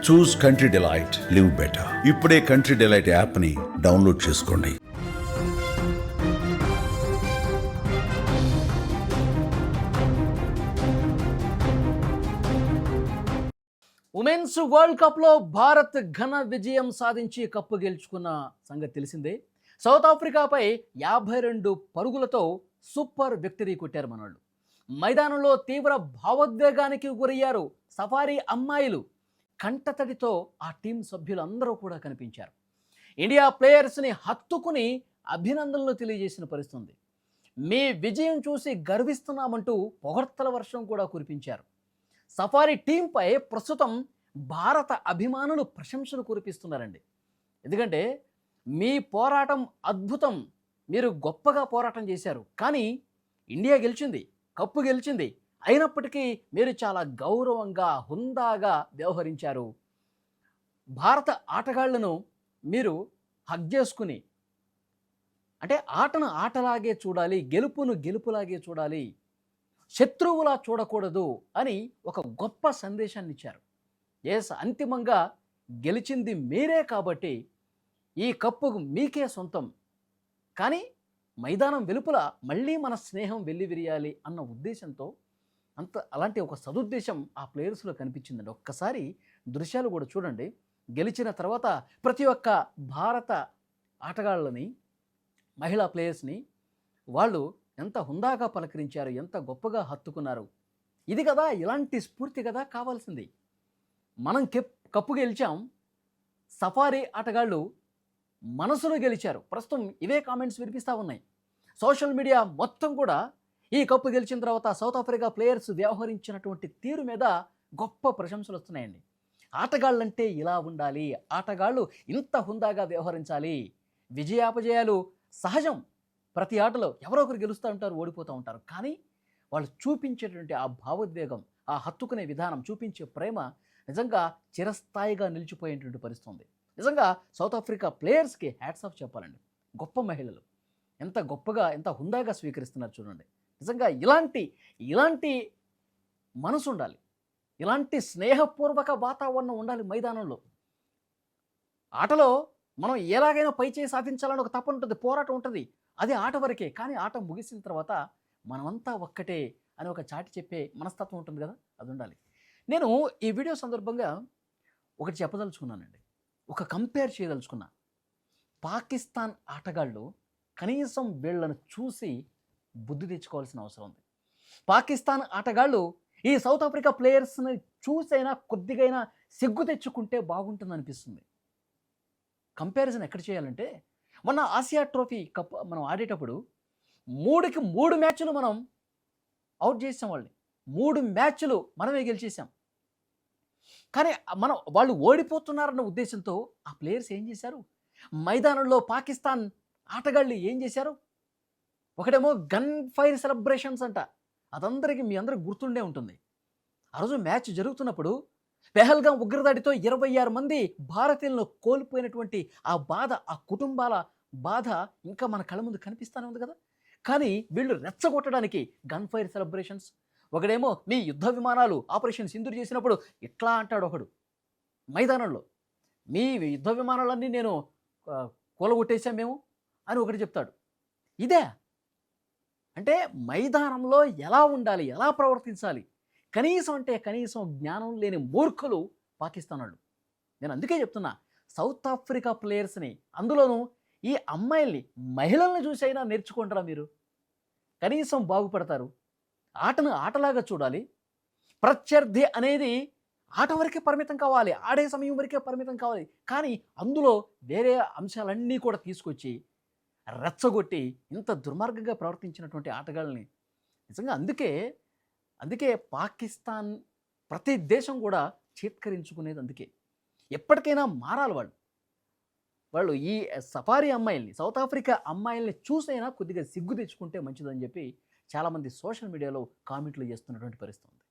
చూస్ country delight, live better. ఇప్పుడే country delight యాప్ని download చేసుకోండి. ఉమెన్స్ వరల్డ్ కప్లో భారత్ ఘన విజయం సాధించి కప్పు గెలుచుకున్న సంగతి తెలిసిందే. సౌత్ ఆఫ్రికాపై 52 పరుగులతో సూపర్ విక్టరీ కొట్టారు మనోళ్ళు. మైదానంలో తీవ్ర భావోద్వేగానికి గురయ్యారు సఫారీ అమ్మాయిలు. కంటతడితో ఆ టీం సభ్యులందరూ కూడా కనిపించారు. ఇండియా ప్లేయర్స్ని హత్తుకుని అభినందనలు తెలియజేసిన పరిస్థితి. మీ విజయం చూసి గర్విస్తున్నామంటూ పొగడ్తల వర్షం కూడా కురిపించారు. సఫారీ టీంపై ప్రస్తుతం భారత అభిమానులు ప్రశంసలు కురిపిస్తున్నారండి. ఎందుకంటే మీ పోరాటం అద్భుతం, మీరు గొప్పగా పోరాటం చేశారు, కానీ ఇండియా గెలిచింది, కప్పు గెలిచింది. అయినప్పటికీ మీరు చాలా గౌరవంగా హుందాగా వ్యవహరించారు. భారత ఆటగాళ్లను మీరు హగ్ చేసుకుని, అంటే ఆటను ఆటలాగే చూడాలి, గెలుపును గెలుపులాగే చూడాలి, శత్రువులా చూడకూడదు అని ఒక గొప్ప సందేశాన్ని ఇచ్చారు. అంతిమంగా గెలిచింది మీరే కాబట్టి ఈ కప్పు మీకే సొంతం, కానీ మైదానం వెలుపల మళ్ళీ మన స్నేహం వెల్లివిరియాలి అన్న ఉద్దేశంతో అలాంటి ఒక సదుద్దేశం ఆ ప్లేయర్స్లో కనిపించిందండి. ఒక్కసారి దృశ్యాలు కూడా చూడండి. గెలిచిన తర్వాత ప్రతి ఒక్క భారత ఆటగాళ్ళని, మహిళా ప్లేయర్స్ని వాళ్ళు ఎంత హుందాగా పలకరించారు, ఎంత గొప్పగా హత్తుకున్నారు. ఇది కదా, ఇలాంటి స్ఫూర్తి కదా కావాల్సింది. మనం కప్పు గెలిచాం, సఫారీ ఆటగాళ్ళు మనసులో గెలిచారు. ప్రస్తుతం ఇవే కామెంట్స్ వినిపిస్తూ ఉన్నాయి. సోషల్ మీడియా మొత్తం కూడా ఈ కప్పు గెలిచిన తర్వాత సౌత్ ఆఫ్రికా ప్లేయర్స్ వ్యవహరించినటువంటి తీరు మీద గొప్ప ప్రశంసలు వస్తున్నాయండి. ఆటగాళ్ళంటే ఇలా ఉండాలి, ఆటగాళ్ళు ఇంత హుందాగా వ్యవహరించాలి. విజయాపజయాలు సహజం, ప్రతి ఆటలో ఎవరో ఒకరు గెలుస్తూ ఉంటారు, ఓడిపోతూ ఉంటారు. కానీ వాళ్ళు చూపించేటువంటి ఆ భావోద్వేగం, ఆ హత్తుకునే విధానం, చూపించే ప్రేమ నిజంగా చిరస్థాయిగా నిలిచిపోయేటువంటి పరిస్థితి ఉంది. నిజంగా సౌత్ ఆఫ్రికా ప్లేయర్స్కి హ్యాట్స్ ఆఫ్ చెప్పాలండి. గొప్ప మహిళలు ఎంత గొప్పగా, ఎంత హుందాగా స్వీకరిస్తున్నారు చూడండి. నిజంగా ఇలాంటి మనసు ఉండాలి, ఇలాంటి స్నేహపూర్వక వాతావరణం ఉండాలి మైదానంలో. ఆటలో మనం ఎలాగైనా పైచేయి సాధించాలని ఒక తపన ఉంటుంది, పోరాటం ఉంటుంది. అది ఆట వరకే, కానీ ఆట ముగిసిన తర్వాత మనమంతా ఒక్కటే అని ఒక చాటి చెప్పే మనస్తత్వం ఉంటుంది కదా, అది ఉండాలి. నేను ఈ వీడియో సందర్భంగా ఒకటి చెప్పదలుచుకున్నానండి, ఒక కంపేర్ చేయదలుచుకున్నా. పాకిస్తాన్ ఆటగాళ్ళు కనీసం వీళ్ళను చూసి బుద్ధి తెచ్చుకోవాల్సిన అవసరం ఉంది. పాకిస్తాన్ ఆటగాళ్ళు ఈ సౌత్ ఆఫ్రికా ప్లేయర్స్ని చూసైనా కొద్దిగైనా సిగ్గు తెచ్చుకుంటే బాగుంటుంది అనిపిస్తుంది. కంపారిజన్ ఎక్కడ చేయాలంటే, మొన్న ఆసియా ట్రోఫీ కప్ మనం ఆడేటప్పుడు 3కి 3 మ్యాచ్లు మనం అవుట్ చేసాం వాళ్ళని. 3 మ్యాచ్లు మనమే గెలిచేసాం. కానీ వాళ్ళు ఓడిపోతున్నారన్న ఉద్దేశంతో ఆ ప్లేయర్స్ ఏం చేశారు, మైదానంలో పాకిస్తాన్ ఆటగాళ్ళు ఏం చేశారు, ఒకటేమో గన్ ఫైర్ సెలబ్రేషన్స్ అంట. అదందరికీ మీ అందరికి గుర్తుండే ఉంటుంది. ఆ రోజు మ్యాచ్ జరుగుతున్నప్పుడు పెహల్గాం ఉగ్రదాడితో 26 మంది భారతీయులను కోల్పోయినటువంటి ఆ బాధ, ఆ కుటుంబాల బాధ ఇంకా మన కళ్ళ ముందు కనిపిస్తూనే ఉంది కదా. కానీ వీళ్ళు రెచ్చగొట్టడానికి గన్ ఫైర్ సెలబ్రేషన్స్. ఒకడేమో మీ యుద్ధ విమానాలు ఆపరేషన్ సింధూర్ చేసినప్పుడు ఇట్లా అంటాడు ఒకడు మైదానంలో, మీ యుద్ధ విమానాలన్నీ నేను కూలగొట్టేసాం మేము అని ఒకటి చెప్తాడు. ఇదే అంటే మైదానంలో ఎలా ఉండాలి, ఎలా ప్రవర్తించాలి కనీసం జ్ఞానం లేని మూర్ఖులు పాకిస్తాన్ వాళ్ళు. నేను అందుకే చెప్తున్నా, సౌత్ ఆఫ్రికా ప్లేయర్స్ని, అందులోనూ ఈ అమ్మాయిల్ని, మహిళల్ని చూసైనా నేర్చుకుంటారా మీరు, కనీసం బాగుపడతారు. ఆటను ఆటలాగా చూడాలి. ప్రత్యర్థి అనేది ఆట వరకే పరిమితం కావాలి, ఆడే సమయం వరకే పరిమితం కావాలి. కానీ అందులో వేరే అంశాలన్నీ కూడా తీసుకొచ్చి రెచ్చగొట్టి ఇంత దుర్మార్గంగా ప్రవర్తించినటువంటి ఆటగాళ్ళని నిజంగా అందుకే పాకిస్తాన్ ప్రతి దేశం కూడా చేత్కరించుకునేది. అందుకే ఎప్పటికైనా మారాలి వాళ్ళు ఈ సఫారీ అమ్మాయిల్ని, సౌత్ ఆఫ్రికా అమ్మాయిల్ని చూసైనా కొద్దిగా సిగ్గు తెచ్చుకుంటే మంచిదని చెప్పి చాలామంది సోషల్ మీడియాలో కామెంట్లు చేస్తున్నటువంటి పరిస్థితి ఉంది.